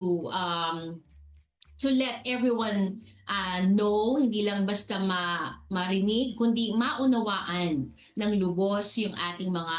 um, to let everyone know, hindi lang basta marinig, kundi maunawaan ng lubos yung ating mga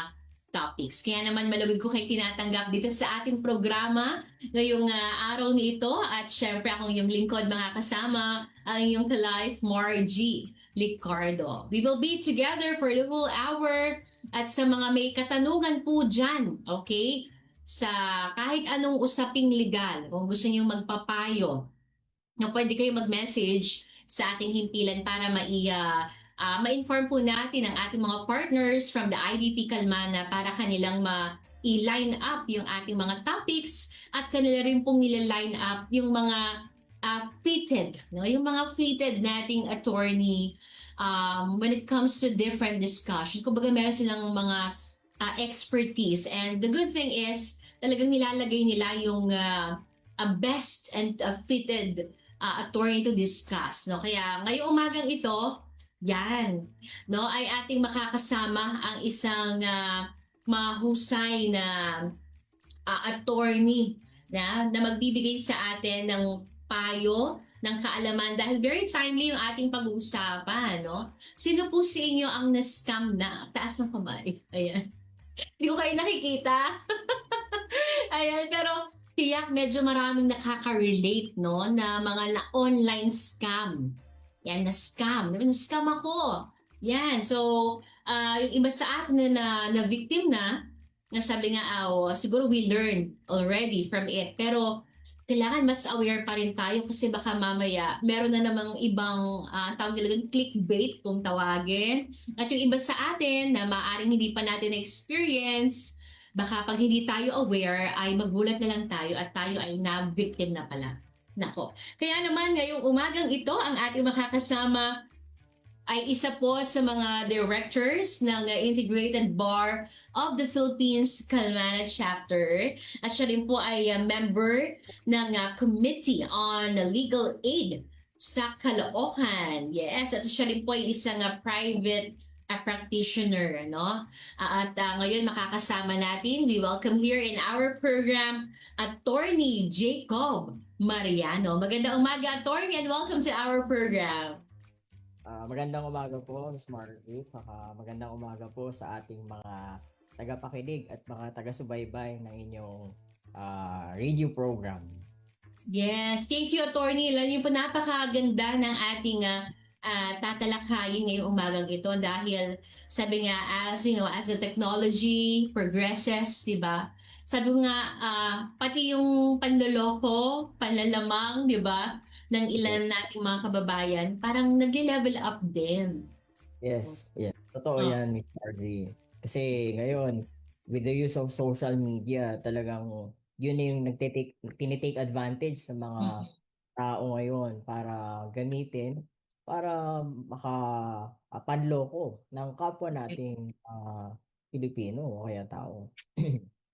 topics. Kaya naman malawig ko kayo tinatanggap dito sa ating programa ngayong araw nito at syempre akong yung lingkod mga kasama ang inyong ka-life, Margie Licardo. We will be together for the whole hour at sa mga may katanungan po dyan, okay? Sa kahit anong usaping legal, kung gusto niyo magpapayo, na pwede kayo mag-message sa ating himpilan para ma-inform po natin ang ating mga partners from the IDP Kalmana para kanilang i-line up yung ating mga topics at kanila rin pong nila-line up yung mga fitted, no? Yung mga fitted nating attorney when it comes to different discussions. Kumbaga meron silang mga expertise and the good thing is talagang nilalagay nila yung best and fitted attorney to discuss, no? Kaya ngayong umagang ito, yan, no, ay ating makakasama ang isang mahusay na attorney na magbibigay sa atin ng payo ng kaalaman dahil very timely yung ating pag-uusapan, no? Sino po sa inyo ang na-scam na? Taas ng kamay. Ayan. Hindi ko kayo nakikita. Ayan, pero tiyak medyo maraming nakaka-relate, no, na mga na-online scam. Yan, na-scam. Na-scam ako. Yan, so, yung iba sa atin na victim na sabi nga, siguro we learned already from it. Pero, kailangan mas aware pa rin tayo kasi baka mamaya meron na namang ibang tawag nila doon, clickbait kung tawagin. At yung iba sa atin na maaaring hindi pa natin na-experience, baka pag hindi tayo aware ay magulat na lang tayo at tayo ay na-victim na pala. Nako. Kaya naman ngayong umagang ito ang ating makakasama ay isa po sa mga directors ng Integrated Bar of the Philippines Kalmana Chapter. At siya rin po ay member ng Committee on Legal Aid sa Caloocan. Yes, at siya rin po ay isang private practitioner. No? At ngayon makakasama natin, we welcome here in our program, Attorney Jacob Mariano. Magandang umaga, Attorney, and welcome to our program. Magandang umaga po, Ms. Margie. Magandang umaga po sa ating mga tagapakinig at mga taga-subaybay ng inyong radio program. Yes, thank you, Attorney. Lalo po napakaganda ng ating tatalakayin ngayong umagang ito dahil sabi nga, as you know, as the technology progresses, di ba? Sabi nga, pati yung panloloko, panlalamang, di ba, ng ilan nating mga kababayan, parang nag-level up din. Yes, yes. Totoo Oh, yan, Ms. Margie. Kasi ngayon, with the use of social media, talagang yun yung tinitake advantage sa mga tao ngayon para gamitin para makapanloko ng kapwa nating Pilipino o kaya tao.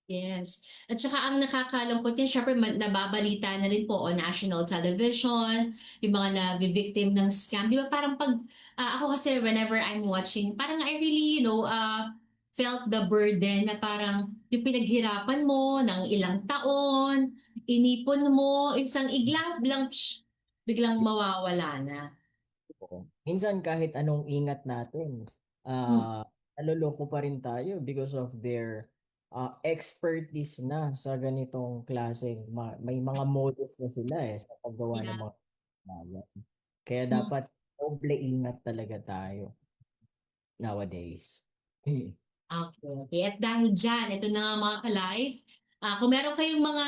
yes. At saka ang nakakalungkot yan, syempre nababalita na rin po on national television, yung mga na-victim ng scam. Di ba parang pag, ako kasi whenever I'm watching, parang I really, felt the burden na parang yung pinaghirapan mo ng ilang taon, inipon mo, isang iglang, biglang mawawala na. Oo. Minsan kahit anong ingat natin, Mm, naloloko pa rin tayo because of their expertise na sa ganitong klase. May mga modus na sila sa paggawa ng yeah. mga bagay. Kaya Mm. dapat doble ingat talaga tayo nowadays. Okay, okay. At dahil dyan, ito na nga mga ka-live. Kung meron kayong mga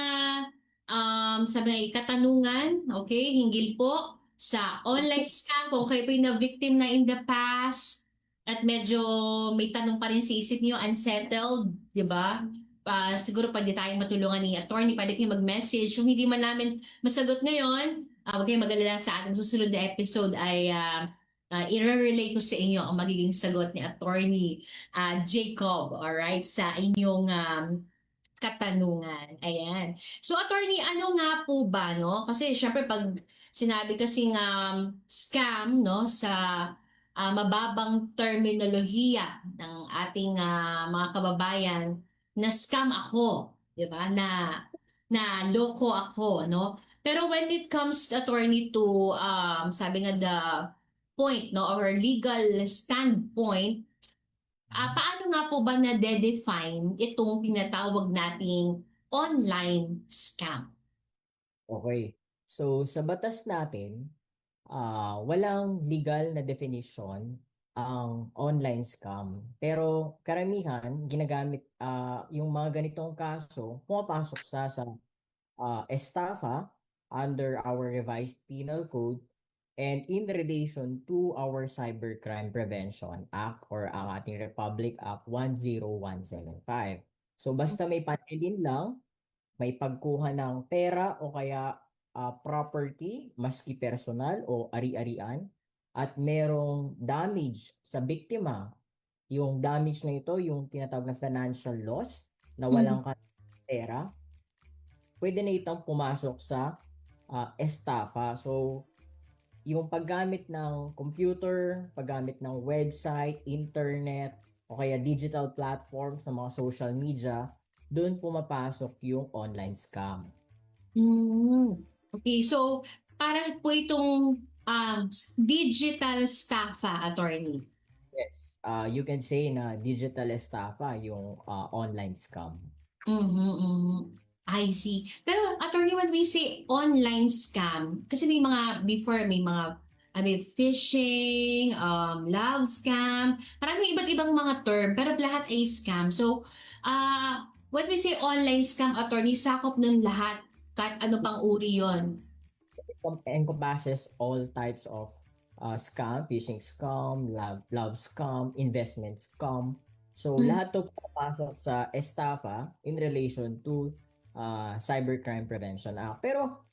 sabi nga, katanungan, okay, hinggil po sa online scam, kung kayo po yung na-victim na in the past, at medyo may tanong pa rin sa isip niyo, unsettled, di ba? Siguro pwede tayong matulungan ni attorney, pwede kayo mag-message. Kung hindi man namin masagot ngayon, huwag kayong mag-alala sa ating susunod na episode ay i-relay ko sa inyo ang magiging sagot ni attorney Jacob, all right, sa inyong katanungan. Ayan. So, attorney, ano nga po ba, no? Kasi syempre pag sinabi kasing scam, no, sa mababang terminolohiya ng ating mga kababayan, na scam ako, di ba? Na na loko ako, no? Pero when it comes, attorney, to sabi nga the point, no, or legal standpoint, paano nga po ba na-define itong tinatawag nating online scam? Okay. So sa batas natin, walang legal na definition ang online scam. Pero karamihan ginagamit yung mga ganitong kaso pumapasok sa estafa under our revised penal code and in relation to our Cybercrime Prevention Act or ang ating Republic Act 10175. So basta may panelin lang, may pagkuha ng pera o kaya property, maski personal o ari-arian, at merong damage sa biktima. Yung damage na ito, yung tinatawag na financial loss, na Mhm. walang pera, pwede na itong pumasok sa estafa. So, yung paggamit ng computer, paggamit ng website, internet, o kaya digital platform sa mga social media, doon pumapasok yung online scam. Hmm. Okay, so para po itong digital staffa, attorney. Yes. You can say na digital estafa yung online scam. Mhm, mhm. I see. Pero attorney, when we say online scam, kasi may mga before, may mga may phishing, love scam, maraming iba't ibang mga term, pero lahat ay scam. So, when we say online scam, attorney, sakop ng lahat, kahit ano pang uri yon. Encompasses all types of scam, phishing scam, love scam, investment scam. So Mm. lahat to papasok sa estafa in relation to Cybercrime Prevention Act. Pero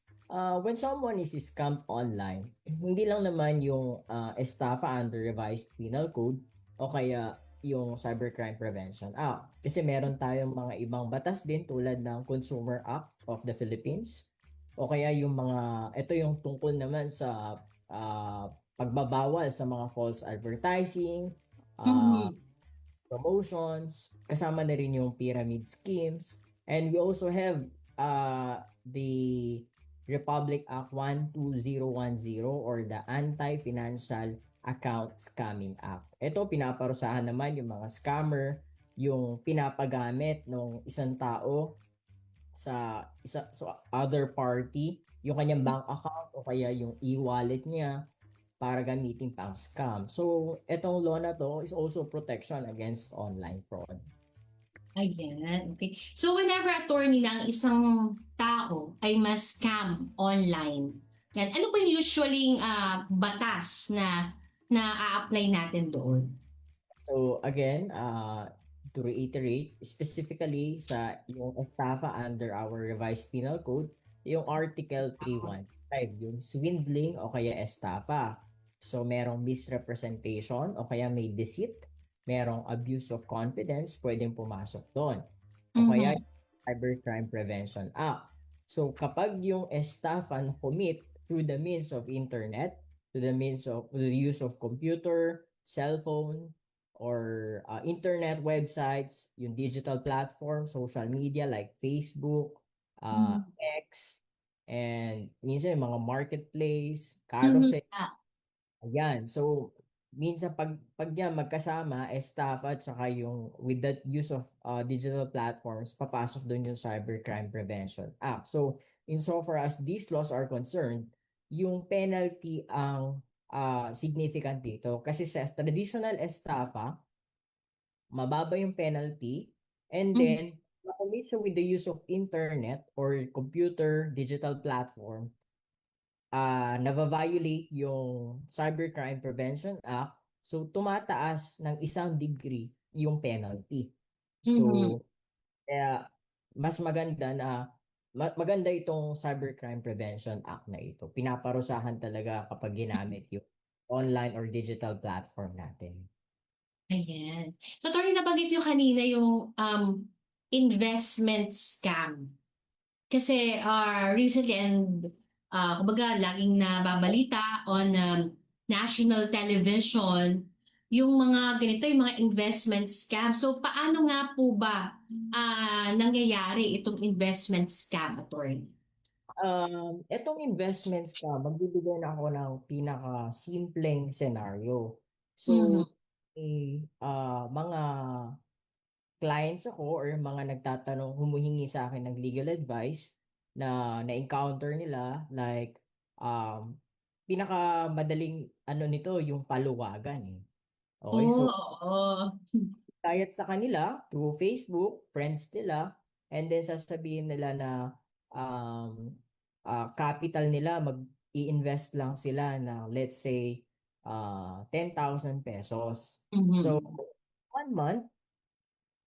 when someone is scammed online, hindi lang naman yung estafa under revised penal code o kaya yung Cybercrime Prevention Act. Kasi meron tayong mga ibang batas din tulad ng Consumer Act of the Philippines o kaya yung ito yung tungkol naman sa ah, pagbabawal sa mga false advertising, ah, Mhm. promotions, kasama na rin yung pyramid schemes. And we also have the Republic Act 12010 or the Anti-Financial Account Scamming Act. Ito, pinaparusahan naman yung mga scammer, yung pinapagamit ng isang tao sa other party yung kanyang bank account o kaya yung e-wallet niya para gamitin pang scam. So, etong law na to is also protection against online fraud. Ayan, okay. So whenever, attorney, na ang isang tao ay ma-scam online, yan, ano po yung usually batas na a-apply natin doon? So, again, to reiterate, specifically sa yung estafa under our revised penal code, yung Article 315, yung swindling o kaya estafa. So, merong misrepresentation o kaya may deceit, merong abuse of confidence, pwedeng pumasok doon. O kaya Mhm. Cybercrime Prevention Act. So, kapag yung estafa na commit through the means of internet, to the means of the use of computer, cellphone, or internet websites, yung digital platform, social media like Facebook, Mhm. X, and minsan yung mga marketplace, Mhm. carousel. Ayan. So, minsan pag yan magkasama, staff at saka yung with the use of digital platforms, papasok doon yung Cybercrime Prevention Act. So, insofar as these laws are concerned, yung penalty ang significant dito. Kasi sa traditional estafa, mababa yung penalty, and Mhm. then commission with the use of internet or computer digital platform, nava-violate yung Cybercrime Prevention Act, so tumataas ng 1 degree yung penalty. Mhm. So, kaya mas maganda na maganda itong Cybercrime Prevention Act na ito. Pinaparusahan talaga kapag ginamit yung online or digital platform natin. Ayan. So, attorney, nabanggit niyo kanina yung investment scam. Kasi recently, and kumbaga laging nababalita on national television yung mga ganito, yung mga investment scam. So, paano nga po ba nangyayari itong investment scam, attorney? Etong investments magbibigay na ako ng pinaka-simpleng scenario. So, Mhm. mga clients ako or mga nagtatanong, humuhingi sa akin ng legal advice na na-encounter nila, like, pinakamadaling ano nito, yung paluwagan eh. Okay, Oo, so oo. diet sa kanila through Facebook, friends nila, and then sasabihin nila na um, capital nila mag-i-invest lang sila na let's say 10,000 pesos. So, Mhm. 1 month,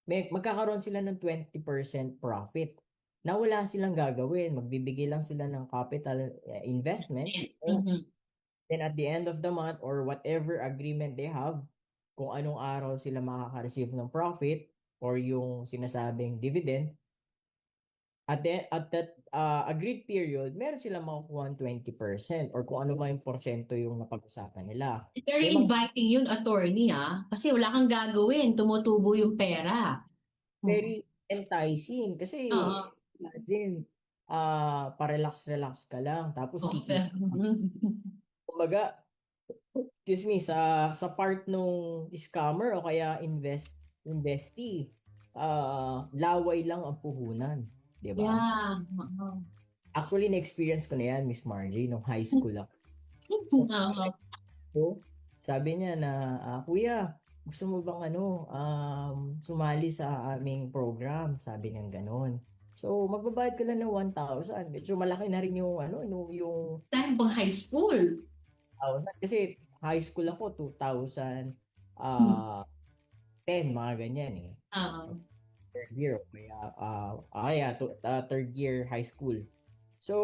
magkakaroon sila ng 20% profit na wala silang gagawin. Magbibigay lang sila ng capital investment. Mhm. Then at the end of the month or whatever agreement they have, kung anong araw sila makaka-receive ng profit or yung sinasabing dividend, at that agreed period, meron silang makukuha ng 20% or kung ano man yung porsyento yung napag-usapan nila. Very May mga inviting yun, attorney, ah. Kasi wala kang gagawin, tumutubo yung pera. Mhm. very enticing kasi Oo. imagine, pa-relax-relax ka lang tapos Okay. kikita. Kumbaga, excuse me, sa part nung scammer o kaya investee, laway lang ang puhunan, 'di ba? Yeah. Oo. Actually, na-experience ko na yan, Miss Margie, nung high school ako. So, Oo. so, sabi niya na, Kuya, gusto mo bang sumali sa aming program? Sabi niya gano'n. So, magbabayad ka lang ng 1,000. Medyo malaki na rin yung, yung Dahil bang high school? 1,000. Kasi high school ako, 2000, Hmm. 10, mga ganyan eh. Oo. Third year, third year high school. So,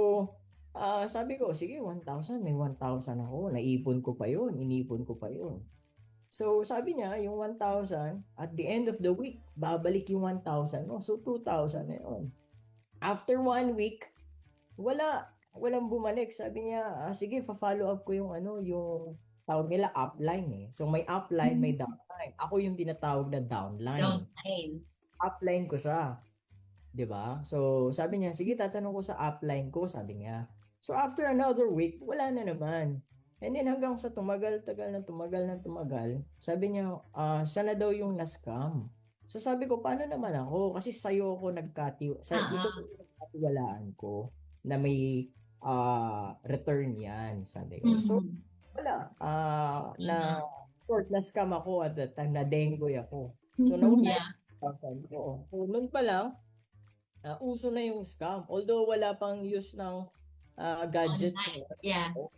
sabi ko, sige, 1,000, may 1,000 ako. Naipon ko pa yun, inipon ko pa yun. So, sabi niya, yung 1,000, at the end of the week, babalik yung 1,000 mo. So, 2,000 na yun. After 1 week, walang bumalik. Sabi niya, sige, follow up ko yung yung tawag nila upline eh. So, may upline, may downline. Ako yung tinatawag na downline. Downline. Upline ko siya. 'Di ba? So, sabi niya, sige, tatanong ko sa upline ko, sabi niya. So, after another week, wala na naman. And then hanggang sa tumagal, tagal na tumagal na tumagal, sabi niya, siya na daw yung na-scam. So, sabi ko, paano naman ako? Kasi sa'yo ako ikaw Oo. yung nagkatiwalaan ko na may return yan, sabi ko. So, Mhm. wala. Na Oo. short na scam ako at that time, na dengue ako. So, Mhm. nawala Yeah. yung 1,000 ko. So, noon pa lang, uso na yung scam. Although wala pang use ng gadgets Online. ngayon. Yeah. Oo,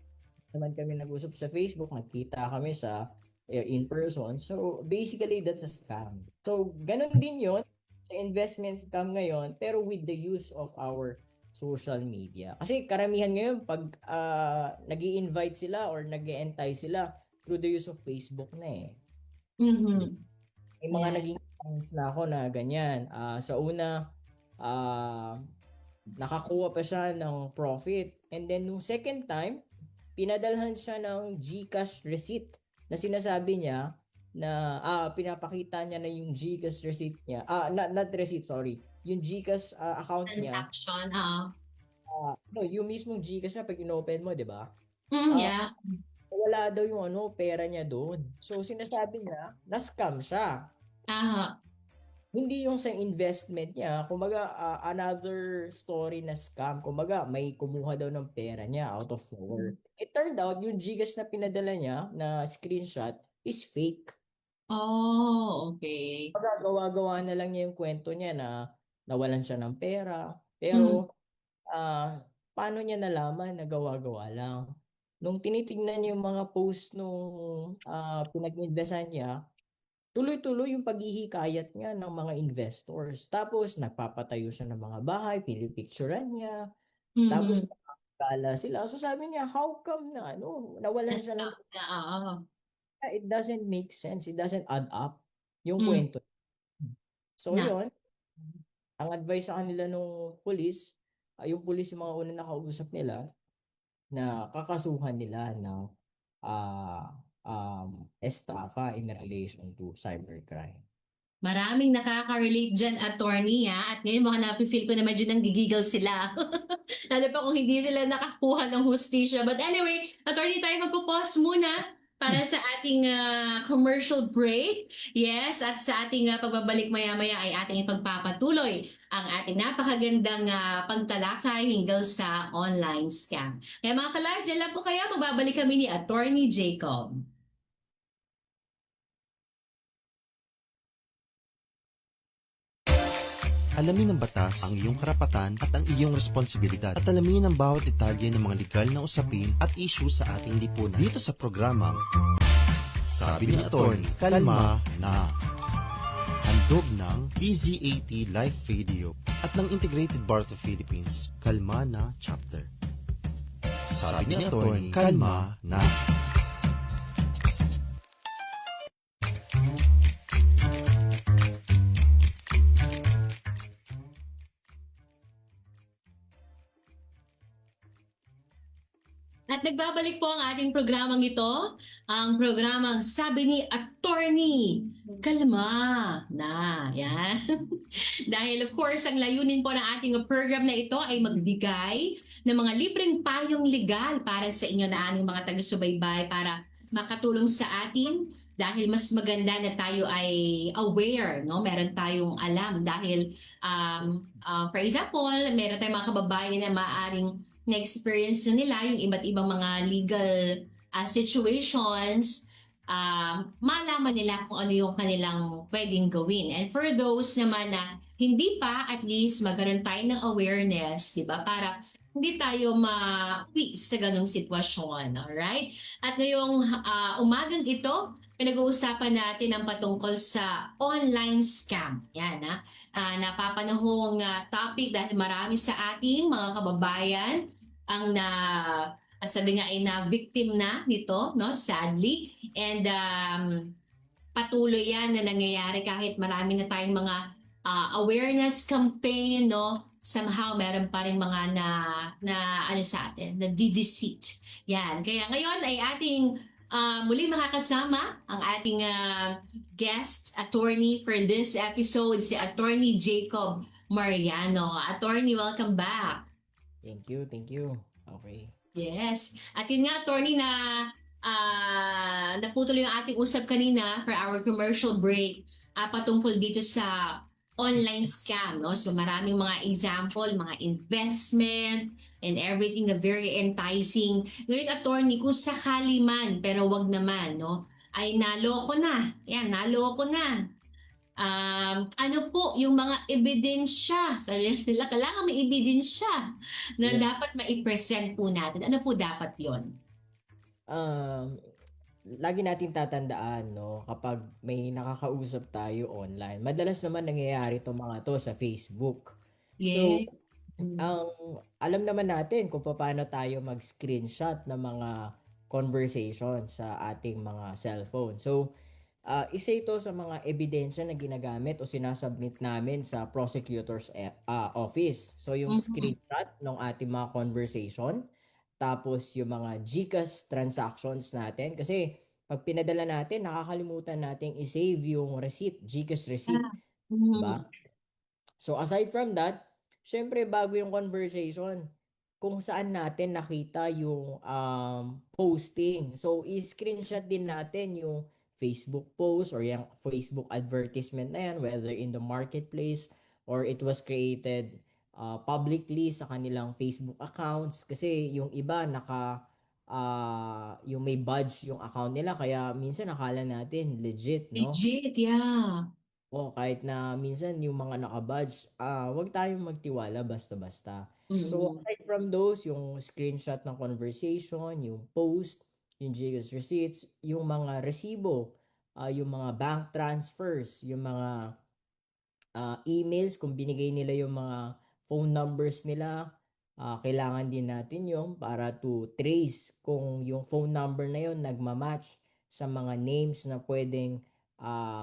naman kami nag-usap sa Facebook, nagkita kami sa in person. So basically that's a scam. So ganun din 'yon sa investment scam ngayon pero with the use of our social media. Kasi karamihan ngayon pag nag-i-invite sila or nag-e-entice sila through the use of Facebook na eh. Mhm. May mga Yeah. naging accounts na ako na ganyan. Sa una, ah, nakakuha pa siya ng profit. And then, nung second time, pinadalhan siya ng GCash receipt na sinasabi niya na pinapakita niya na yung GCash receipt niya. Not receipt, sorry. Yung GCash account niya, Transaction. Oo. no, yung mismong GCash niya pag inopen mo, 'di ba? Mm, Ah, yeah. wala daw yung pera niya doon. So sinasabi niya, na-scam siya. Aha. Hindi yung sa investment niya, kumbaga another story na scam. Kumbaga may kumuha daw ng pera niya out of nowhere. It turned out yung Gcash na pinadala niya na screenshot is fake. Oh, okay. Kumbaga gawa-gawa na lang niya yung kwento niya na nawalan siya ng pera. Mhm. Pero paano niya nalaman na gawa-gawa lang? Nung tinitingnan niya yung mga post nung pinag-investan niya, tuloy-tuloy yung paghihikayat niya ng mga investors. Tapos nagpapatayo siya ng mga bahay, pinipicturean niya. Tapos Mhm. nakakala sila. So sabi niya, how come na nawalan siya ng Na-scam ka, oo. it doesn't make sense. It doesn't add up yung Hmm. kwento. So Na. yun, ang advice sa kanila nung police, yung police yung mga unang nakausap nila na kakasuhan nila na estafa in relation to cybercrime. Maraming nakaka-relate dyan, attorney, ha? At ngayon baka nafe-feel ko na medyo nanggigigil sila. Lalo pa kung hindi sila nakakuha ng hustisya. But anyway, attorney, tayo magpo-pause muna para sa ating commercial break. Yes, at sa ating pagbabalik maya-maya ay ating ipagpapatuloy ang ating napakagandang pagtalakay hinggil sa online scam. Kaya mga ka-live, dyan lang po kayo. Magbabalik kami ni Attorney Jacob. Alamin ng batas ang iyong karapatan at ang iyong responsibilidad at alamin ang bawat detalye ng mga legal na usapin at issue sa ating lipunan. Dito sa programang Sabi ni Atty. Kalma na. Handog ng DZAT Live Radio at ng Integrated Bar of the Philippines, Kalma na Chapter. Sabi ni Atty. Kalma na. At nagbabalik po ang ating programang ito, ang programang Sabi ni Attorney, kalma na. Yan. Dahil of course, ang layunin po ng ating program na ito ay magbigay ng mga libreng payong legal para sa inyo na aming mga taga-subaybay para makatulong sa atin dahil mas maganda na tayo ay aware, no? Meron tayong alam dahil for example, meron tayong mga kababayan na maaaring na-experience na nila yung iba't ibang mga legal situations, malaman nila kung ano yung kanilang pwedeng gawin. And for those naman na hindi pa, at least magkaroon tayo ng awareness, di ba? Para hindi tayo ma-uwi sa ganong sitwasyon. Alright? At ngayong umagang ito, pinag-uusapan natin ang patungkol sa online scam. Yan, ha? Napapanahong topic dahil marami sa ating mga kababayan ang sabi nga ay na victim na nito, no, sadly. And patuloy yan na nangyayari kahit marami na tayong mga awareness campaign, no. Somehow meron pa rin mga na ano sa atin, na deceit. Yan. Kaya ngayon ay ating muling makakasama ang ating guest attorney for this episode, si Attorney Jacob Mariano. Attorney, welcome back. Thank you, thank you. Okay. Yes. At yun nga, attorney, na naputol yung ating usap kanina for our commercial break patungkol dito sa online scam, no? So maraming mga example, mga investment and everything na very enticing. Ngayon, attorney, kung sakali man, pero wag naman, no? Ay naloko na. Yan, naloko na. Ano po yung mga ebidensya? Sabi nila, kailangan may ebidensya na Yes. dapat ma-present po natin. Ano po dapat yon? Lagi natin tatandaan, no, kapag may nakakausap tayo online, madalas naman nangyayari itong mga to sa Facebook. So, Yeah. ang alam naman natin kung paano tayo mag-screenshot ng mga conversation sa ating mga cellphone. So, isa ito sa mga ebidensya na ginagamit o sinasubmit namin sa prosecutor's office. So, yung Mhm. screenshot ng ating mga conversation, tapos yung mga GCash transactions natin. Kasi, pag pinadala natin, nakakalimutan nating i-save yung receipt, GCash receipt. Ah, mhm. Diba? So aside from that, syempre bago yung conversation, kung saan natin nakita yung posting. So i-screenshot din natin yung Facebook post or yung Facebook advertisement na yan, whether in the marketplace or it was created publicly sa kanilang Facebook accounts. Kasi yung iba yung may badge yung account nila kaya minsan nakala natin legit, no? Legit, yeah. O kahit na minsan yung mga naka-badge, wag tayong magtiwala basta-basta. So Mhm. aside from those, yung screenshot ng conversation, yung post, yung Gcash receipts, yung mga resibo, yung mga bank transfers, yung mga emails, kung binigay nila yung mga phone numbers nila, kailangan din natin yung para to trace kung yung phone number na yun nagmamatch sa mga names na pwedeng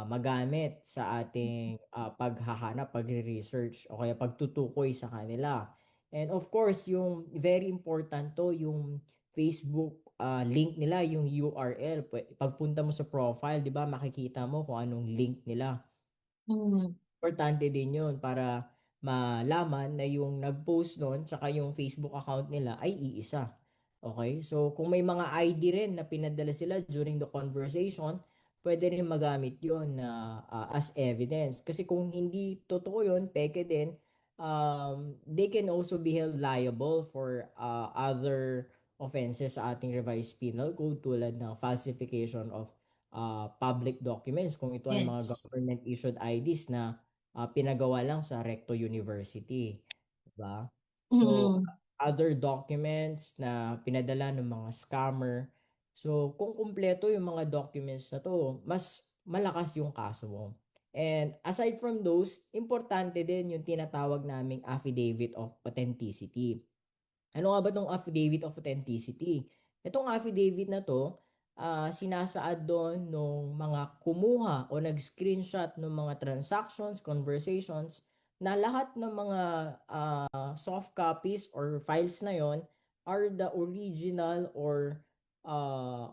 magamit sa ating paghahanap, pagre-research o kaya pagtutukoy sa kanila. And of course, yung very important to, yung Facebook link nila, yung URL. Pagpunta mo sa profile, di ba, makikita mo kung anong link nila. Mm. Importante din yun para malaman na yung nag-post nun tsaka yung Facebook account nila ay iisa. Okay? So, kung may mga ID rin na pinadala sila during the conversation, pwede rin magamit yun na as evidence. Kasi kung hindi totoo yun, peke din, they can also be held liable for other offenses sa ating revised penal code tulad ng falsification of public documents kung ito ay mga Yes. government issued IDs na pinagawa lang sa Recto University, 'di ba? So, Mm. other documents na pinadala ng mga scammer. So, kung kumpleto yung mga documents na to, mas malakas yung kaso mo. And aside from those, importante din yung tinatawag naming affidavit of authenticity. Ano nga ba tong affidavit of authenticity? Itong affidavit na to, sinasaad doon nung mga kumuha o nag-screenshot ng mga transactions, conversations, na lahat ng mga soft copies or files na yon are the original or uh,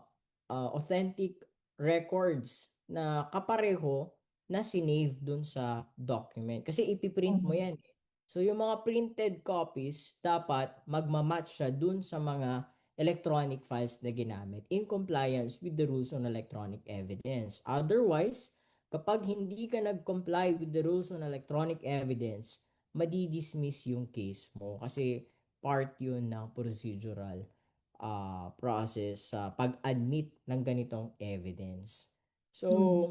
authentic records na kapareho na sinave dun sa document. Kasi ipiprint mo Mm. yan. So yung mga printed copies, dapat magmamatch siya dun sa mga electronic files na ginamit in compliance with the rules on electronic evidence. Otherwise, kapag hindi ka nag-comply with the rules on electronic evidence, madi-dismiss yung case mo kasi part yun ng procedural process sa pag-admit ng ganitong evidence. So, Mm.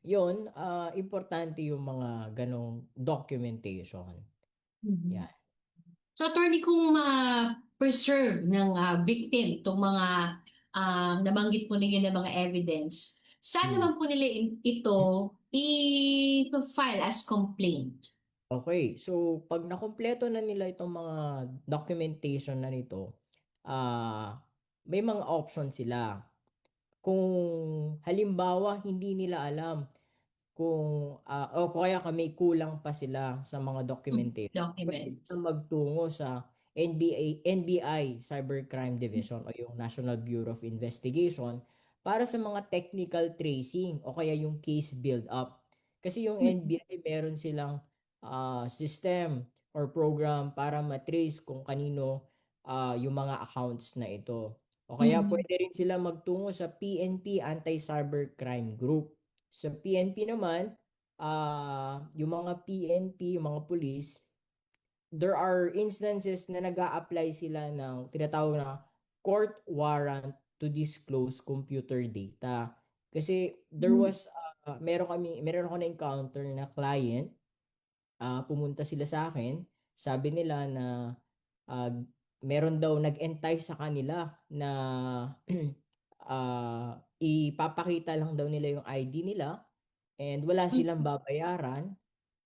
yun, importante yung mga ganong documentation. Mhm. Yan. So, attorney, kung ma-preserve ng victim itong mga nabanggit po ninyo na mga evidence, saan Hmm. naman po nila ito i-file as complaint? Okay, so pag nakumpleto na nila itong mga documentation na nito, may mga options sila. Kung halimbawa hindi nila alam kung o kaya may kulang pa sila sa mga documentation, pwede silang Documents. magtungo sa NBI Cybercrime Division o yung National Bureau of Investigation para sa mga technical tracing o kaya yung case build up. Kasi yung NBI meron silang system or program para matrace kung kanino yung mga accounts na ito. O kaya Mhm. pwede rin sila magtungo sa PNP Anti-Cybercrime Group. Sa PNP naman, yung mga PNP, yung mga police, there are instances na nag apply sila ng tinatawag na court warrant to disclose computer data. Kasi there Mhm. was, meron ako na-encounter na client, pumunta sila sa akin, sabi nila na ah, meron daw nag-entice sa kanila na ipapakita lang daw nila yung ID nila and wala silang babayaran.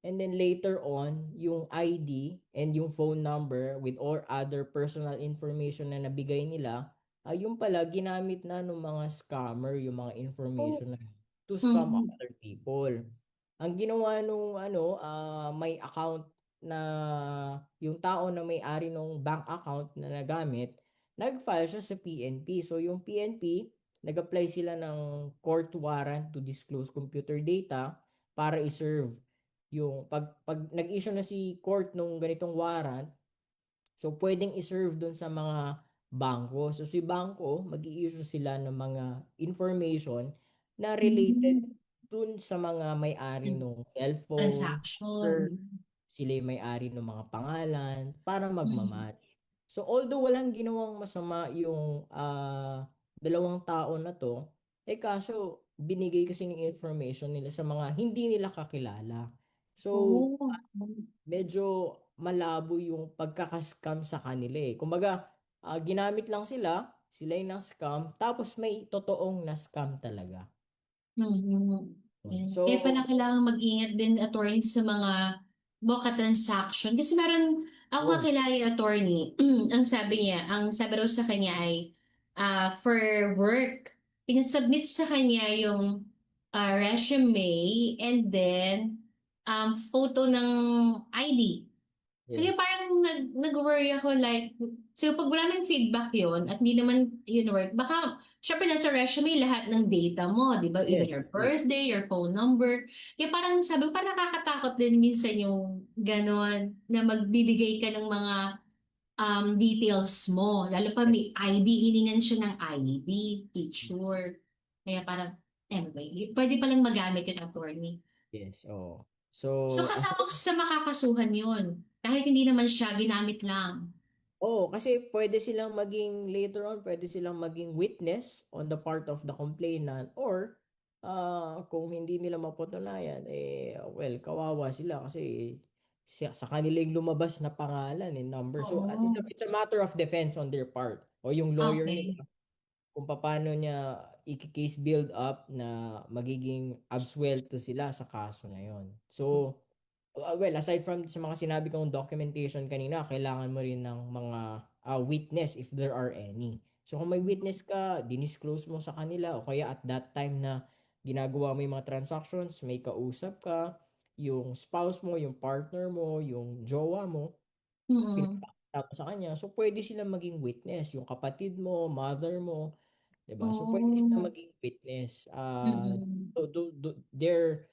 And then later on, yung ID and yung phone number with all other personal information na nabigay nila, yung pala ginamit na ng mga scammer yung mga information na yun to scam Mhm. other people. Ang ginawa nung may account na yung tao na may-ari nung bank account na nagamit, nag-file siya sa PNP. So yung PNP, nag-apply sila ng court warrant to disclose computer data para i-serve yung pag nag-issue na si court nung ganitong warrant, so pwedeng i-serve dun sa mga bangko. So si bangko, mag-i-issue sila ng mga information na related Mhm. dun sa mga may-ari ng cellphone, computer, Transaction. sila yung may-ari ng mga pangalan para Mhm. magmamatch. So although walang ginawang masama yung dalawang tao na to, kaso binigay kasi ng information nila sa mga hindi nila kakilala. So Oh. medyo malabo yung pagkakascam sa kanila eh. Kumbaga, ginamit lang sila yung na-scam, tapos may totoong na-scam talaga. Mhm. Yun. Yan. Kaya So, pala kailangan mag-ingat din attorney sa mga baka transaction. Kasi meron ako yun. kakilala yung attorney. Ang sabi raw sa kanya ay for work, pinasubmit sa kanya yung resume and then photo ng ID. So yung Yes. parang parang nag-worry ako like, so pag wala nang feedback yon at hindi naman yun work, baka syempre nasa resume lahat ng data mo, di ba? Even your Yes, yes. birthday, your phone number. Kaya parang sabi ko, parang nakakatakot din minsan yung ganon na magbibigay ka ng mga details mo. Lalo pa may ID, hiningan siya ng ID, picture. Kaya parang, anyway, pwede palang magamit yung attorney. Yes, oo. So So, kasama ko sa makakasuhan yun. Kahit hindi naman siya, ginamit lang. kasi pwede silang maging later on, pwede silang maging witness on the part of the complainant or kung hindi nila mapatunayan, well, kawawa sila kasi sa kanila yung lumabas na pangalan and number. So, at least Oo. it's a matter of defense on their part o yung lawyer nila Okay. kung paano niya i-case build up na magiging absuelto sila sa kaso na yon. So, well, aside from sa mga sinabi kong documentation kanina, kailangan mo rin ng mga witness if there are any. So kung may witness ka, dinisclose mo sa kanila o kaya at that time na ginagawa mo yung mga transactions, may kausap ka, yung spouse mo, yung partner mo, yung jowa mo, Mm-mm. pinapakita mo sa kanya. So pwede silang maging witness, yung kapatid mo, mother mo, 'di ba? So pwede silang Oh. maging witness. Mm-mm. Their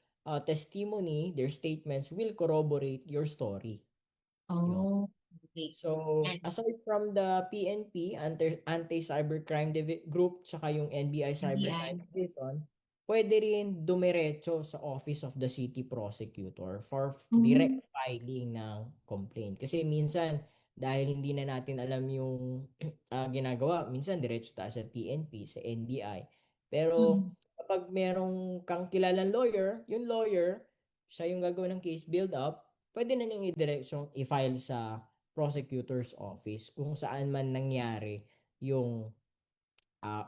testimony, their statements will corroborate your story. Yun. Oh. Okay. So, And aside from the PNP, Anti-Cybercrime Group, tsaka yung NBI NBI. Cybercrime Division, pwede rin dumiretso sa Office of the City Prosecutor for Mm-hmm. direct filing ng complaint. Kasi minsan, dahil hindi na natin alam yung ginagawa, minsan diretso tayo sa PNP, sa NBI. Pero, kapag merong kang kilalang lawyer, yung lawyer, siya yung gagawin ng case build-up, pwede na niyang i-file sa prosecutor's office kung saan man nangyari yung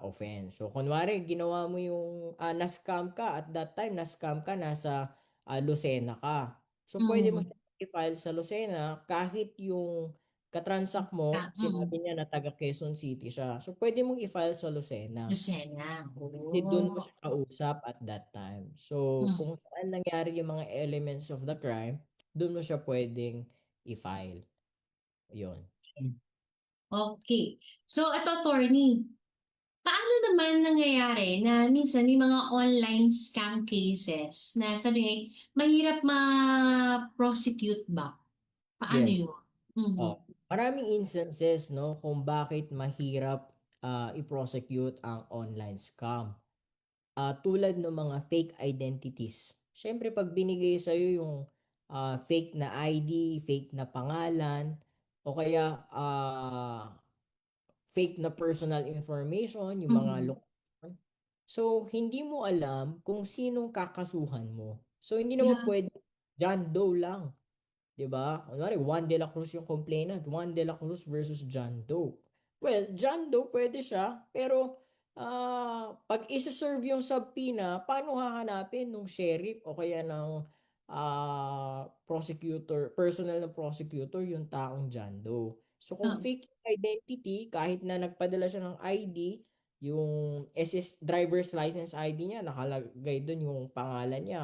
offense. So, kunwari, ginawa mo yung na-scam ka, at that time, na-scam ka, nasa Lucena ka. So, pwede mo Mm-hmm. siya i-file sa Lucena kahit yung katransak mo, Mm-mm. sinabi niya na taga Quezon City siya. So, pwede mong i-file sa Lucena. Lucena. Kasi doon mo Oh. siya kausap at that time. So, Mm. kung saan nangyari yung mga elements of the crime, doon mo siya pwedeng i-file. Yun. Okay. So, ito, attorney. Paano naman nangyayari na minsan may mga online scam cases na sabi mahirap ma-prosecute ba? Paano Yes. yun? Mhm. Oh, maraming instances no kung bakit mahirap i-prosecute ang online scam. Tulad ng mga fake identities. Siyempre pag binigay sa iyo yung fake na ID, fake na pangalan o kaya fake na personal information, yung mga Mhm. lokasyon. So, hindi mo alam kung sinong kakasuhan mo. So, hindi naman Yeah. pwede John Doe lang. 'Di ba? Kunwari, Juan de la Cruz yung complainant. Juan de la Cruz versus John Doe. Well, John Doe pwede siya, pero pag isa-serve yung subpoena, paano hahanapin nung sheriff o kaya ng prosecutor, personal na prosecutor yung taong John Doe. So kung Oh. fake identity, kahit na nagpadala siya ng ID, yung driver's license ID niya, nakalagay doon yung pangalan niya,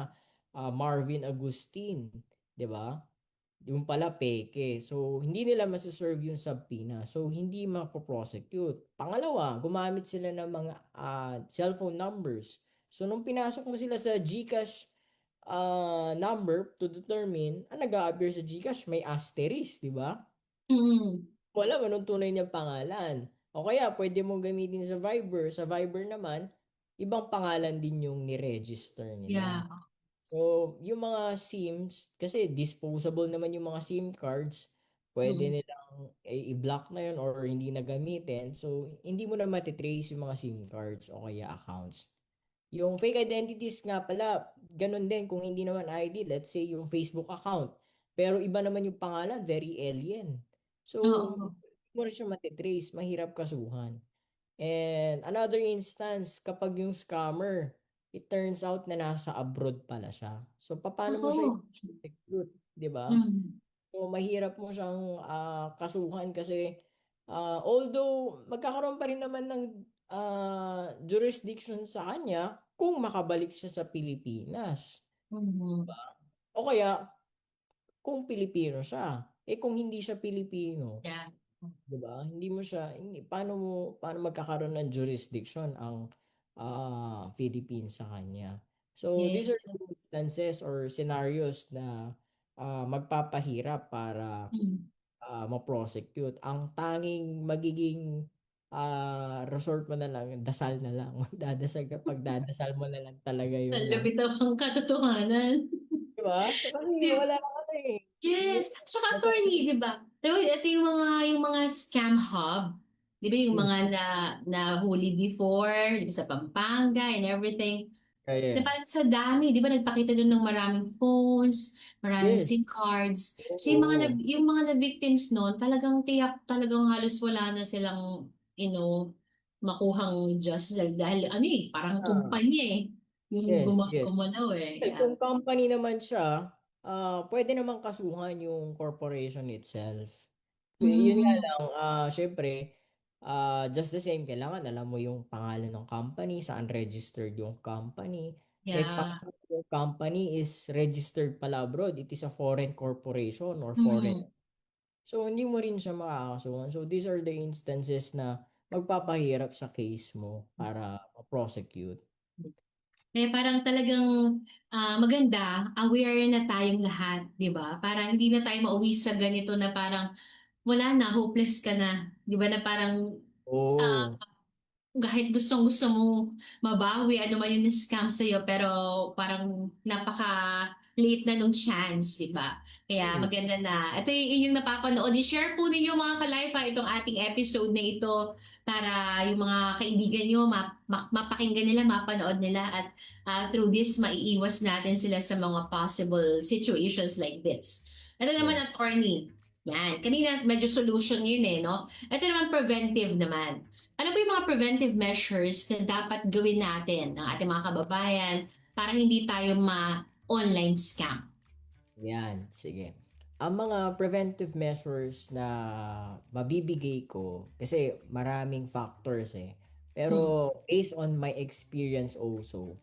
Marvin Agustin, 'di ba? Yung pala peke. So, hindi nila masaserve yung subpoena. So, hindi mapoprosecute. Pangalawa, gumamit sila ng mga cellphone numbers. So, nung pinasok mo sila sa GCash number to determine, nag-a-appear sa GCash, may asterisk, di ba? Mhm. Wala man anong tunay niyang pangalan. O kaya, pwede mong gamitin sa Viber. Sa Viber naman, ibang pangalan din yung ni-register Yeah. nila. So, yung mga SIMs, kasi disposable naman yung mga SIM cards, pwede Mhm. nilang i-block na yun or hindi na gamitin. So, hindi mo na matitrace yung mga SIM cards o kaya accounts. Yung fake identities nga pala, ganun din kung hindi naman ID, let's say yung Facebook account. Pero iba naman yung pangalan, very alien. So, Oo. hindi mo rin siya matitrace, mahirap kasuhan. And another instance, kapag yung scammer, it turns out na nasa abroad pala siya. So, paano mo siya Oo. i-execute, di ba? Mhm. So, mahirap mo siyang kasuhan kasi although magkakaroon pa rin naman ng jurisdiction sa kanya kung makabalik siya sa Pilipinas. Mhm. O kaya, kung Pilipino siya. kung hindi siya Pilipino, Yeah. 'di ba? Hindi mo siya paano magkakaroon ng jurisdiction ang Philippines sa kanya. So these Yeah. are the instances or scenarios na magpapahirap para Mm. ma-prosecute. Ang tanging magiging resort mo na lang, dasal na lang. Pagdadasal mo na lang talaga yung Talapit ang katotohanan. di ba? So kasi Di- wala ka eh. Yung Yes. Tsaka dasal attorney, di ba? Pero ito yung mga scam hub. Di ba yung Hmm. mga na huli before, di ba, sa Pampanga and everything. Na Kaya, parang sa dami, di ba nagpakita doon ng maraming phones, maraming yes. SIM cards. So Oo. yung mga na victims noon, talagang tiyak, talagang halos wala na silang, makuhang justice dahil ano parang Ah, kumpanya yung yes, yes. gumalaw Well, Yeah. kung company naman siya, pwede naman kasuhan yung corporation itself. Yun nga Mm, lang, syempre, just the same, kailangan alam mo yung pangalan ng company, saan registered yung company. Kahit pa yeah. yung company is registered pala abroad, it is a foreign corporation or foreign. Mm. So, hindi mo rin siya makakasuhan. So, these are the instances na magpapahirap sa case mo para ma-prosecute. Kaya parang talagang maganda, aware na tayong lahat, di ba? Para hindi na tayo mauwi sa ganito na parang wala na, hopeless ka na. Di ba na parang ah, Oo. kahit gustong-gusto mo mabawi, ano man yung na-scam sa'yo, pero parang napaka-late na nung chance, di ba? Kaya Hmm. maganda na. Ito yung napapanood. I-share po ninyo mga ka-life itong ating episode na ito para yung mga kaibigan nyo mapakinggan nila, mapanood nila at through this, maiiwas natin sila sa mga possible situations like this. Ito naman, Yeah. attorney. Yan. Kanina medyo solution yun no? Ito naman preventive naman. Ano ba yung mga preventive measures na dapat gawin natin ng ating mga kababayan para hindi tayo ma-online scam? Yan, sige. Ang mga preventive measures na mabibigay ko, kasi maraming factors eh. Mm. Pero based on my experience also,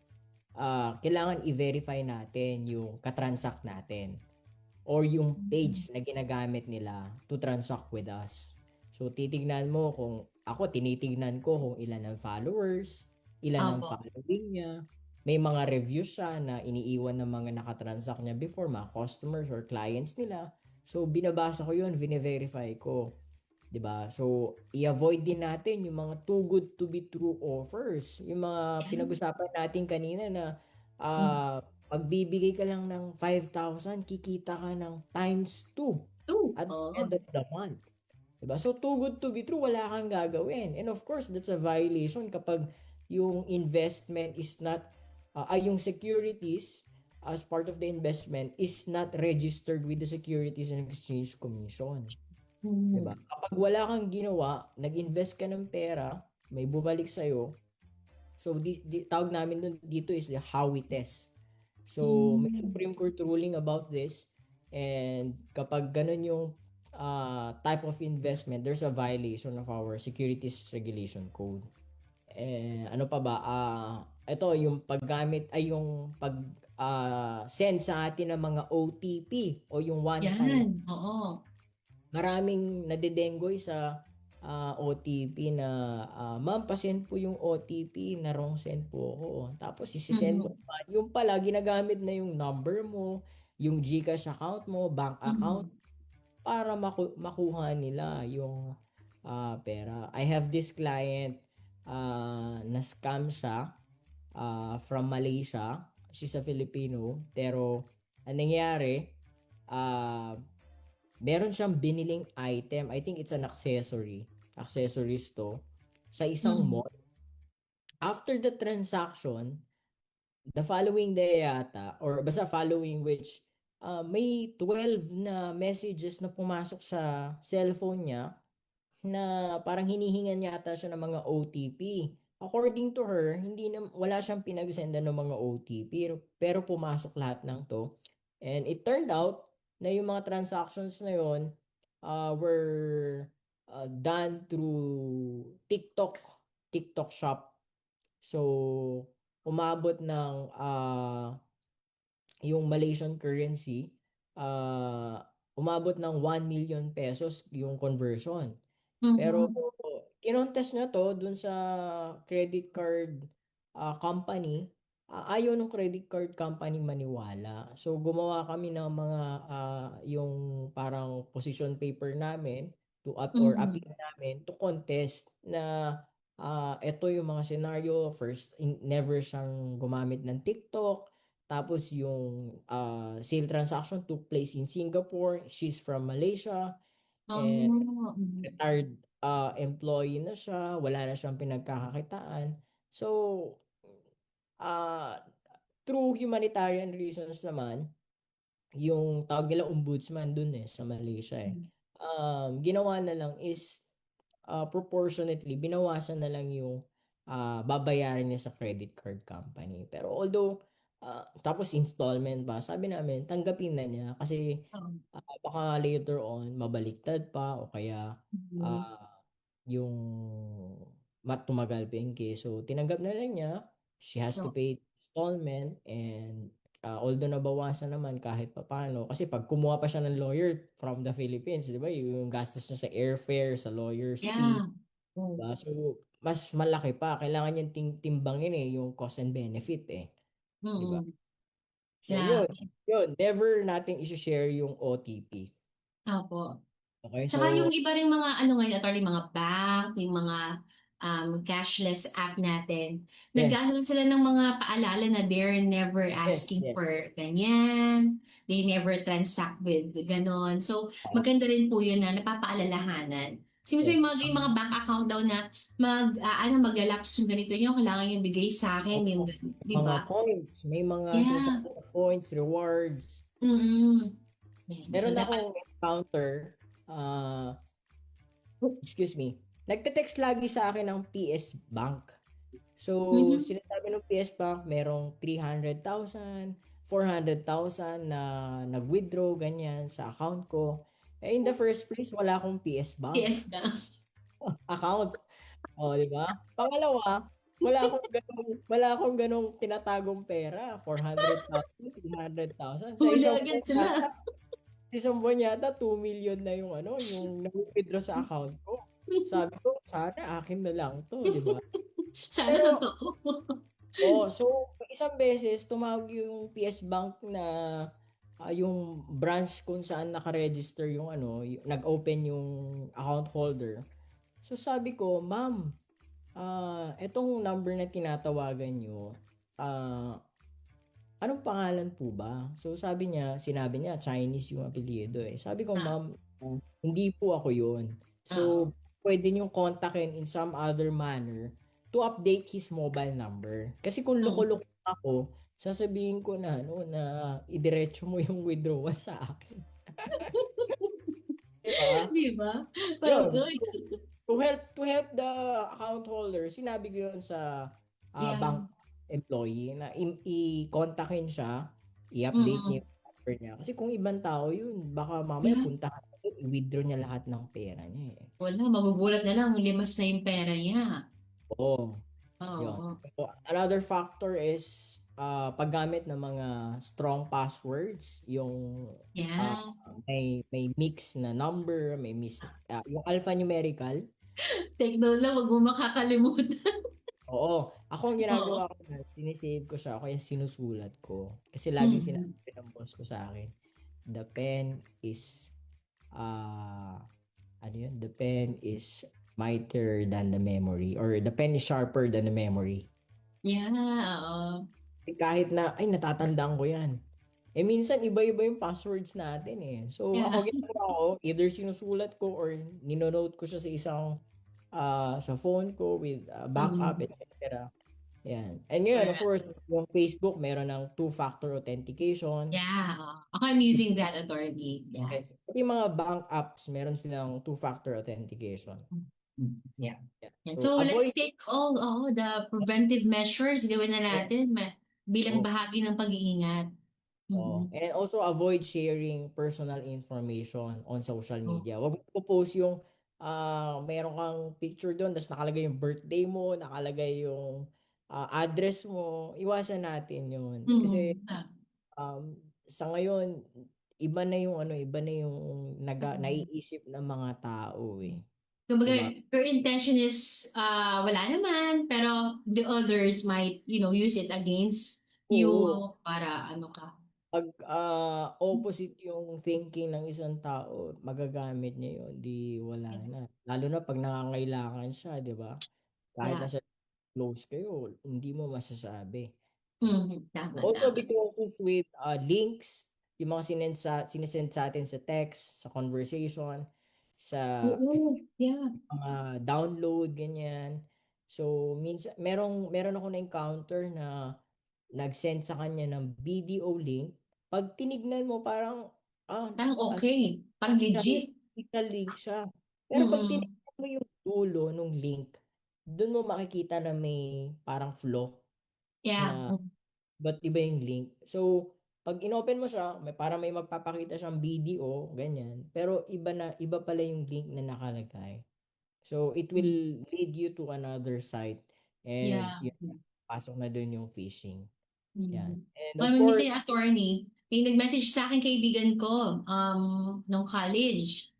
kailangan i-verify natin yung katransact natin or yung page na ginagamit nila to transact with us. So, titignan mo kung ako, tinitignan ko kung ilan ang followers, ilan ang Opo. following niya, may mga reviews siya na iniiwan ng mga nakatransact niya before, mga customers or clients nila. So, binabasa ko yun, vine-verify ko. 'Di ba? So, i-avoid din natin yung mga too good to be true offers. Yung mga Yan. pinag-usapan natin kanina na Mm. magbibigay ka lang ng 5,000, kikita ka ng times 2 at the Oo. end of the month. 'Di ba? So, too good to be true, wala kang gagawin. And of course, that's a violation kapag yung investment is not, yung securities as part of the investment is not registered with the Securities and Exchange Commission. 'Di ba? Mm. Kapag wala kang ginawa, nag-invest ka ng pera, may bumalik sa iyo. So tawag namin dito is the Howey test. So may Mm. Supreme Court ruling about this, and kapag ganun yung type of investment, there's a violation of our Securities Regulation Code. Ano pa ba? Ito yung paggamit ay yung pag send sa atin ng mga OTP o yung one time. Yan. Oo. Maraming nadedenggoy sa OTP na, "Ma'am, pa-send po yung OTP, na wrong send po ako." Tapos ise-send mo Mm. pa, yung pala ginagamit na yung number mo, yung GCash account mo, bank account Mm. para makuha nila yung pera. I have this client, na-scam siya from Malaysia. She's a Filipino, pero ang nangyari, ah meron siyang biniling item. I think it's an accessories to, sa isang Mm. mall. After the transaction, the following day yata, or basta following which, may 12 na messages na pumasok sa cellphone niya na parang hinihingan yata siya ng mga OTP. According to her, hindi na, wala siyang pinagsendan ng mga OTP, pero pumasok lahat ng to. And it turned out na yung mga transactions na yon were done through TikTok shop. So, umabot ng yung Malaysian currency, umabot ng 1 million pesos yung conversion. Pero Mhm. kinontest niya to dun sa credit card company. Ayaw ng credit card company maniwala. So gumawa kami ng mga yung parang position paper namin to up or Mhm. appeal namin to contest na ito yung mga scenario. First, never siyang gumamit ng TikTok. Tapos yung sale transaction took place in Singapore. She's from Malaysia. Oh, And mhm. retired employee na siya, wala na siyang pinagkakakitaan. So, uh, through humanitarian reasons naman, yung tawag nila ombudsman dun sa Malaysia ginawa na lang is proportionately, binawasan na lang yung babayaran niya sa credit card company. Pero although, tapos installment ba, sabi namin, tanggapin na niya kasi Oo. baka later on, mabaliktad pa o kaya Mhm. ah, yung tumagal pa yung case. So, tinanggap na lang niya. She has to So, pay installment and although nabawasan naman kahit papaano. Kasi pag kumuha pa siya ng lawyer from the Philippines, di ba? Yung gastos niya sa airfare, sa lawyer's fee. yeah. Oh. Diba? So, mas malaki pa. Kailangan niyang timbangin yung cost and benefit Di ba? Mm. So, yun. Grabe. Yun. Never natin i-share yung OTP. Opo. Okay? Tsaka yung So, iba ring mga ano ngayon, attorney, mga bank, yung mga cashless app natin, yes. nag-ano rin sila ng mga paalala na they're never Yes. asking Yes. for ganyan, they never transact with ganon. So, Ah, maganda rin po yun na napapaalalahanan. Kasi minsan yes. yung mga bank account daw na mag-lapse yung ganito nyo, kailangan yung bigay sa akin, yung, Oo. di Mga ba? points. May mga Yeah. sinasabi na points, rewards. Mm-mm. Yan. So, Meron dapat, akong encounter, excuse me, nagte-text lagi sa akin ng PS Bank. So, mhm. sinasabi ng PS Bank, merong 300,000, 400,000 na nag-withdraw, ganyan, sa account ko. In the first place, wala akong PS Bank PS Bank. account. O, di ba? Pangalawa, wala akong ganong tinatagong pera. 400,000, 300,000. Sa Huli isang agad buwan sila. yata, 2 million na yung yung na-withdraw sa account ko. Sabi ko, sana akin na lang to, di ba? Sana Pero, totoo. so, isang beses, tumawag yung PS Bank na yung branch kung saan nakaregister yung nag-open yung account holder. So, sabi ko, ma'am, etong number na tinatawagan nyo, anong pangalan po ba? So, sinabi niya, Chinese yung apelyido Sabi ko, Ah, ma'am, hindi po ako yun. oo. So, pwede niyong kontakin in some other manner to update his mobile number. Kasi kung Mm. loko-loko ako, sasabihin ko na idiretso mo yung withdrawal sa akin. Di ba? Di ba? Parang, Yun. uy, To help the account holder, sinabi ko yun sa yeah. bank employee na i-kontakin siya, i-update niya Mm. yung number niya. Kasi kung ibang tao yun, baka mamaya Yeah. puntahan niya, i-withdraw niya lahat ng pera niya Wala, magugulat na lang, limas na yung pera niya. Oo, yun. Oo. So, another factor is paggamit ng mga strong passwords, yung ah, Yeah. may mix na number, yung alphanumerical. Take note lang, wag mo makakalimutan. Oo. Ako ang Oo. ginagawa ko na, sinisave ko siya o kaya sinusulat ko. Kasi lagi Mm. sinasabi ng boss ko sa akin, the pen is, uh, ano yun? The pen is mightier than the memory or the pen is sharper than the memory. Yeah, oo. Kahit na, ay, natatandaan ko yan. Minsan, iba-iba yung passwords natin So, Yeah. ako ginagawa ko, either sinusulat ko or ninonote ko siya sa sa phone ko with backup, Mm. etc. Yan. And ngayon, of Alright. course, yung Facebook, meron ng two-factor authentication. Yeah. Oo. Ako, I'm using that, attorney. Yeah. Yes. Pati yung mga bank apps, meron silang two-factor authentication. Mm. Yeah. Yeah. Yan. So, So, let's avoid. take all the preventive measures gawin na Yes. natin bilang Oh. bahagi ng pag-iingat. Oh. Mm-mm. And also avoid sharing personal information on social Oh. media. Huwag mo post yung meron kang picture doon, tapos nakalagay yung birthday mo, nakalagay yung address mo. Iwasan natin yun. Kasi Mm. Ah. sa ngayon, iba na yung ano, iba na yung Mm. naiisip ng mga tao eh. Kumbaga, 'Di ba? your intention is wala naman, pero the others might, use it against you Oo. para ano ka. Pag opposite yung thinking ng isang tao, magagamit niya yun, di wala na. Lalo na pag nangangailangan siya, di ba? Kahit Yeah. nasa close kayo, hindi mo masasabi. Tama, Also tama. because it's with links, yung mga sinesend sa atin sa text, sa conversation, sa Oo, yeah. mga download, ganyan. So, minsan, meron ako na-encounter na nag-send sa kanya ng video link. Pag tinignan mo, parang, Parang ano okay. Parang siya, legit. digital link siya. Pero pag Mm-mm. tinignan mo yung dulo nung link, doon mo makikita na may parang flaw Yeah. na ba't iba yung link. So, pag inopen mo siya, parang may magpapakita siyang video, ganyan. Pero iba pala yung link na nakalagay. So, it will lead you to another site and Yeah. yun, pasok na doon yung phishing. Yan. Mm. And of Alam mo, minsan course, yung attorney, yung nag-message sa akin kaibigan ko, nung college.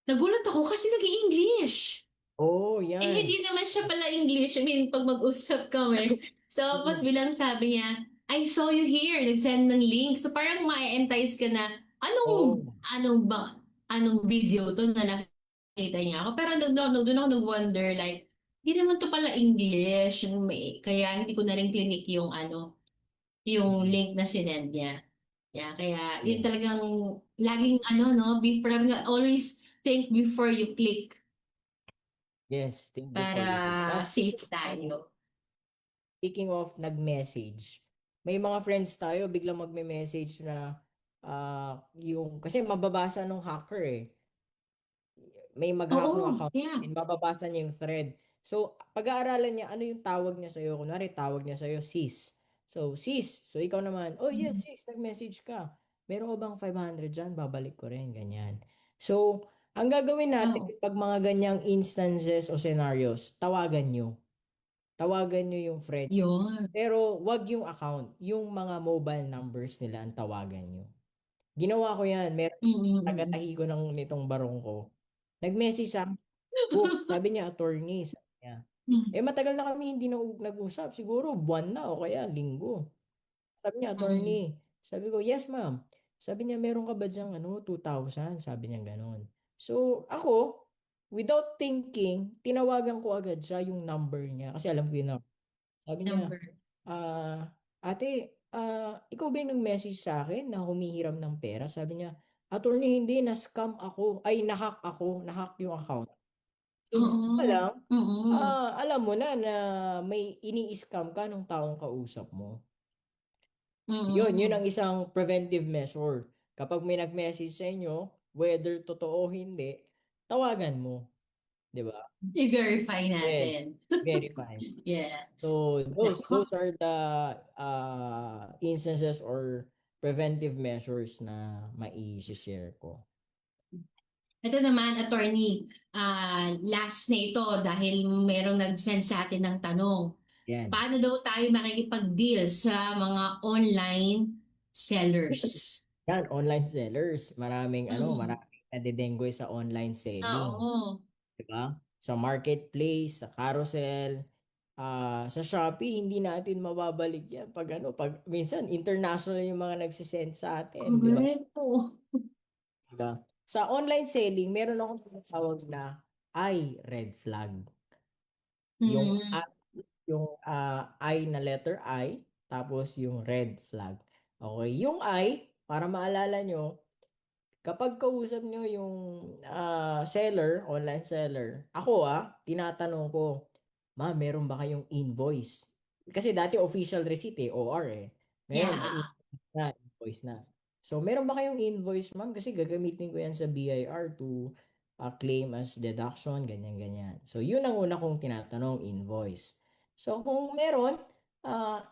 Nagulat ako kasi nag-i-English. oh, Eh, yan. hindi naman siya pala English. I mean, pag mag-usap kami. So, tapos Mm. bilang sabi niya, I saw you here. Nag-send ng link. So, parang ma-entice ka na, Oh, anong video to na nakita niya ako. Pero doon ako nag-wonder, like, hindi naman to pala English. Kaya hindi ko na rin clinic yung yung mm, link na sinend niya. Yeah, kaya yun yes. talagang laging no, always think before you click Yes, think before para you click. safe tayo. Speaking of nag-message, may mga friends tayo biglang magme-message na yung kasi mababasa nung hacker eh. May mag-hack ng Oo, account yeah. and mababasa niya yung thread. So, pag-aaralan niya ano yung tawag niya sa'yo. Kunwari, tawag niya sa'yo, sis. So, sis. So, ikaw naman, oh yes, sis, nag-message ka. Meron ko bang 500 dyan? Babalik ko rin, ganyan. So, ang gagawin natin Oo. pag mga ganyang instances o scenarios, tawagan nyo. Tawagan nyo yung friend. Yun. Pero, wag yung account. Yung mga mobile numbers nila ang tawagan nyo. Ginawa ko yan. Meron Mm-mm. taga-tahi ko nitong barong ko. Nag-message sa akin, book, sabi niya, attorney, sabi niya. Eh, matagal na kami hindi nag-usap. Siguro buwan na o kaya linggo. Sabi niya, Mm-mm. attorney. Sabi ko, yes, ma'am. Sabi niya, meron ka ba diyang 2,000? Sabi niya ganon. So, ako, without thinking, tinawagan ko agad siya yung number niya. Kasi alam ko yun na. Sabi niya, Number. ate, ikaw ba yung nag-message sa akin na humihiram ng pera? Sabi niya, attorney, hindi, na-scam ako. Ay, nahack ako. Nahack yung account. So, buti pa Oo. lang, Mm-mm. alam mo na may ini-scam ka nung taong kausap mo. Yun ang Mm-mm. isang preventive measure. Kapag may nag-message sa inyo, whether totoo o hindi, tawagan mo. Di ba? I-verify Yes, natin. verify. Yes. So, those Nako. are the instances or preventive measures na mai-share ko. Ito naman, attorney, last na ito dahil merong nag-send sa atin ng tanong. Yan. Paano daw tayo makikipag-deal sa mga online sellers? Yan, online sellers. Mm. Maraming nadidenggoy sa online selling. Oo. Diba? Sa marketplace, sa carousel, sa Shopee, hindi natin mababalik yan. Pag minsan, international yung mga nagsisend sa atin. Di ba? Correct po. Diba? Sa online selling, meron akong tinatawag na red flag. Yung Mm. I na letter I, tapos yung red flag. Okay, yung I, para maalala nyo, kapag kausap nyo yung seller, online seller, ako tinatanong ko, ma'am, meron ba kayong invoice? Kasi dati official receipt OR eh. Ngayon, Yeah. invoice na. So, meron ba kayong invoice, ma'am? Kasi gagamitin ko yan sa BIR to claim as deduction, ganyan-ganyan. So, yun ang una kong tinatanong, invoice. So, kung meron,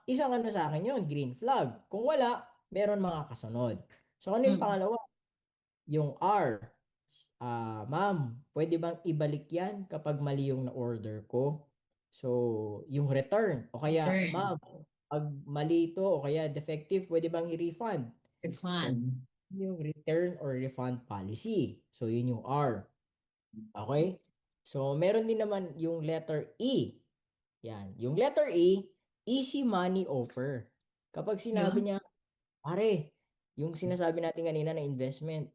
isang sa akin yun, green flag. Kung wala, meron mga kasunod. So, ano yung Mm. pangalawa? Yung R. Ma'am, pwede bang ibalik yan kapag mali yung na-order ko? So, yung return. O kaya, Return. ma'am, pag mali ito o kaya defective, pwede bang i-refund? So, Refund. yung return or refund policy. So, yun yung R. Okay? So, meron din naman yung letter E. Yan. Yung letter E, easy money offer. Kapag sinabi Yun. niya, pare, yung sinasabi natin kanina na investment,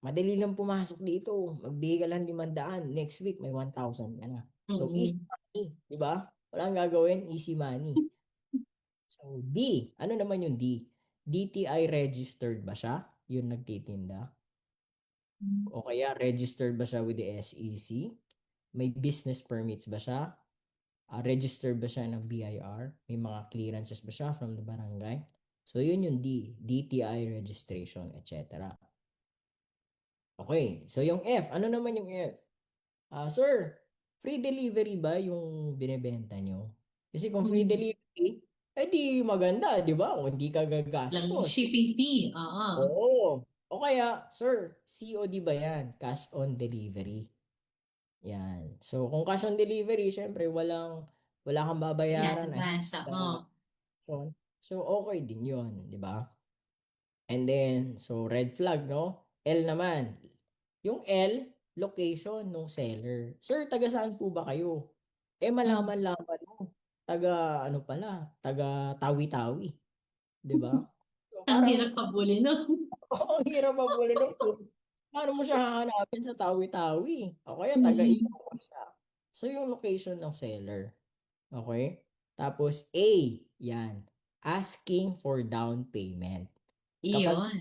madali lang pumasok dito. Magbigay ka lang 500. Next week, may 1,000 ka na. So, easy Mm-mm. money. Di ba? Walang gagawin, easy money. So, D. Ano naman yung D? DTI registered ba siya? Yung nagtitinda? O kaya registered ba siya with the SEC? May business permits ba siya? Registered ba siya ng BIR? May mga clearances ba siya from the barangay? So, yun yung D. DTI registration, etc. Okay. So, yung F. Ano naman yung F? Sir, free delivery ba yung binebenta nyo? Kasi kung free Mm. delivery, eh di maganda, di ba? Kung hindi ka Lang gagastos. shipping fee. Oo. Oo. O kaya, sir, COD ba yan? Cash on delivery. Yan. So, kung cash on delivery, syempre, wala kang Wala babayaran. advance. Oo. So, okay din yun, di ba? And then, so red flag, no? L naman. Yung L, location ng seller. Sir, taga saan po ba kayo? Eh, Mm. malaman-laman mo. Taga, ano pala, taga Tawi-Tawi. Di ba? So, Ang parang, hirap pabuli, no? ang hirap mabuli nun. Paano mo siya hahanapin sa Tawi-Tawi? O kaya taga Mm. Ilocos siya. So, yung location ng seller. Okay? Tapos, A, yan. Asking for down payment. Kapag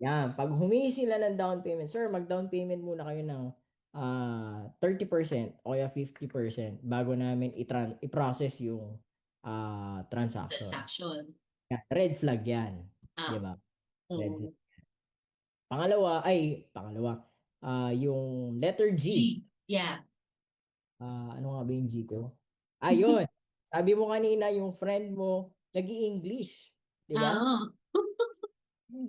Iyon. pag humingi sila ng down payment, sir, mag-down payment muna kayo ng 30% o kaya 50% bago namin i-process yung transaction. Transaction. Yan, red flag yan. Di Ah. ba? Red flag. Mm. Pangalawa, yung letter G. G. Yeah. Ano nga ba yung G ko? Ayun. Sabi mo kanina, yung friend mo, nag-i-English. Di ba? Oo.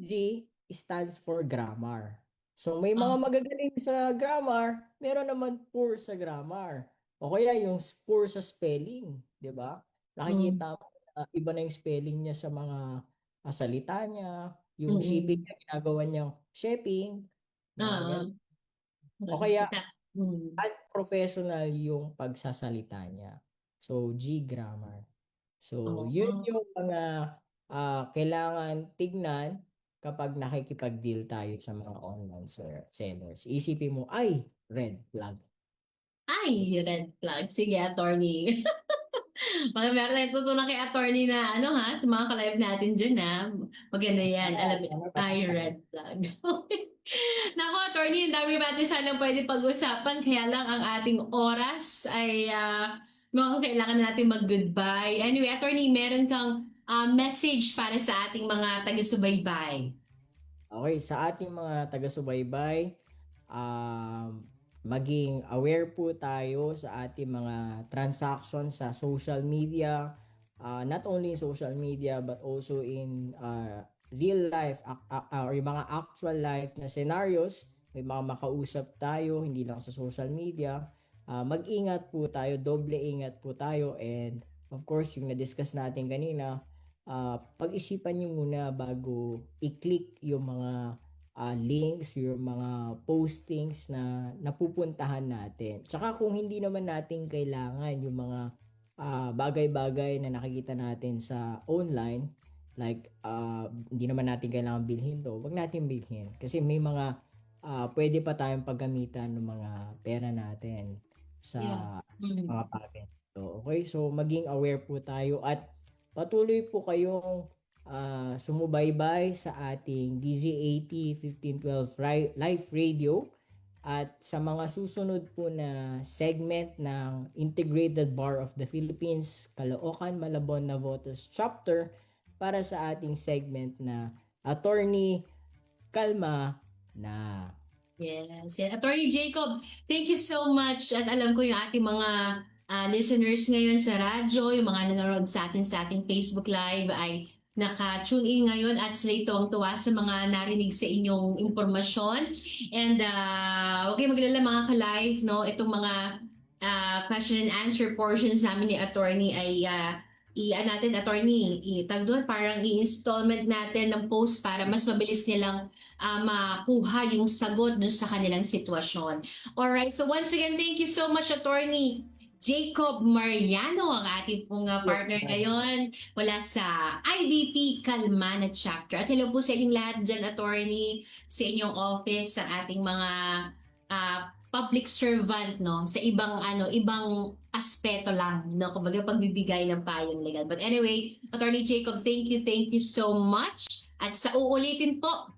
G stands for grammar. So may mga Oh. magagaling sa grammar, meron naman poor sa grammar. O kaya yung poor sa spelling, 'di ba? Mm. Nakikita mo na iba na yung spelling niya sa mga salita niya, yung shipping Mm. niya ginagawa niyang shipping, mga Oo. ganun. O kaya Mm. unprofessional yung pagsasalita niya. So G grammar. So, yun Oo. yung mga kailangan tignan kapag nakikipag-deal tayo sa mga online sellers. Isipin mo, ay, red flag. Ay, red flag. Sige, attorney. Baka meron tayong tutunan kay attorney na ano ha, sa mga ka-live natin dyan ha. Maganda yan. Tama, Alam, tama, ay, tama. red flag. Nako, attorney, ang dami natin sana pwede pag-usapan. Kaya lang ang ating oras ay mukhang kailangan natin mag-goodbye. Anyway, attorney, meron kang message para sa ating mga taga-subaybay. Okay, sa ating mga taga-subaybay, um, maging aware po tayo sa ating mga transactions sa social media, not only in social media but also in real life or yung mga actual life na scenarios. May mga makausap tayo, hindi lang sa social media. Mag-ingat po tayo, doble ingat po tayo, and of course, yung na-discuss natin kanina, pag-isipan nyo muna bago i-click yung mga links, yung mga postings na napupuntahan natin. Tsaka kung hindi naman natin kailangan yung mga bagay-bagay na nakikita natin sa online, like hindi naman natin kailangan bilhin to, wag natin bilhin. Kasi may mga pwede pa tayong paggamitan ng mga pera natin sa Yeah. mga Mm. bagay. So, okay, so maging aware po tayo at patuloy po kayong sumubaybay sa ating DZ80 1512 Live Radio at sa mga susunod po na segment ng Integrated Bar of the Philippines, Caloocan, Malabon, Navotas Chapter para sa ating segment na Attorney Kalma na. Yes. Yan. Attorney Jacob, thank you so much. At alam ko yung ating mga listeners ngayon sa radyo, yung mga nanonood sa ating Facebook Live ay naka-tune in ngayon at sila tuwang-tuwa sa mga narinig sa inyong impormasyon. And huwag kayong maglala mga ka-live, no? Itong mga question and answer portions namin ni attorney ay natin, attorney, tag doon, parang i-installment natin ng post para mas mabilis nilang makuha yung sagot dun sa kanilang sitwasyon. Alright, so once again, thank you so much, attorney Jacob Mariano, ang ating pong partner ngayon mula sa IDP Kalmana Chapter. At hello po sa inyong lahat dyan, attorney, sa inyong office, sa ating mga public servant, no, sa ibang aspeto lang, no, kumbaga pagbibigay ng payong legal. But anyway, Attorney Jacob, thank you so much. At sa uulitin po,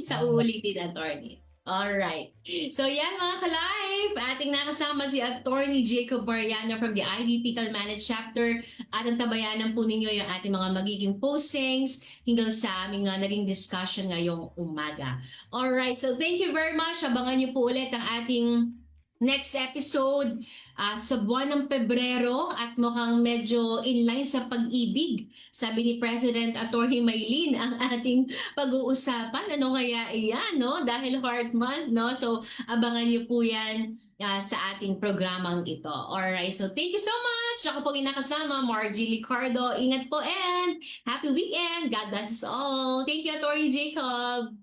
sa uulitin, attorney. Alright. So yan mga ka-live, ating nakasama si Attorney Jacob Mariano from the IDP Kalmana Chapter at ang tabayanan po ninyo yung ating mga magiging postings hinggil sa aming naging discussion ngayong umaga. Alright, so thank you very much. Abangan niyo po ulit ang ating next episode sa buwan ng Pebrero at mukhang medyo in line sa pag-ibig. Sabi ni President Attorney Maylin ang ating pag-uusapan. Ano kaya iyan, no? Dahil Heart Month, no? So, abangan niyo po yan sa ating programang ito. Alright, so thank you so much. Ako po kinakasama, Margie Licardo. Ingat po and happy weekend. God bless us all. Thank you, Attorney Jacob.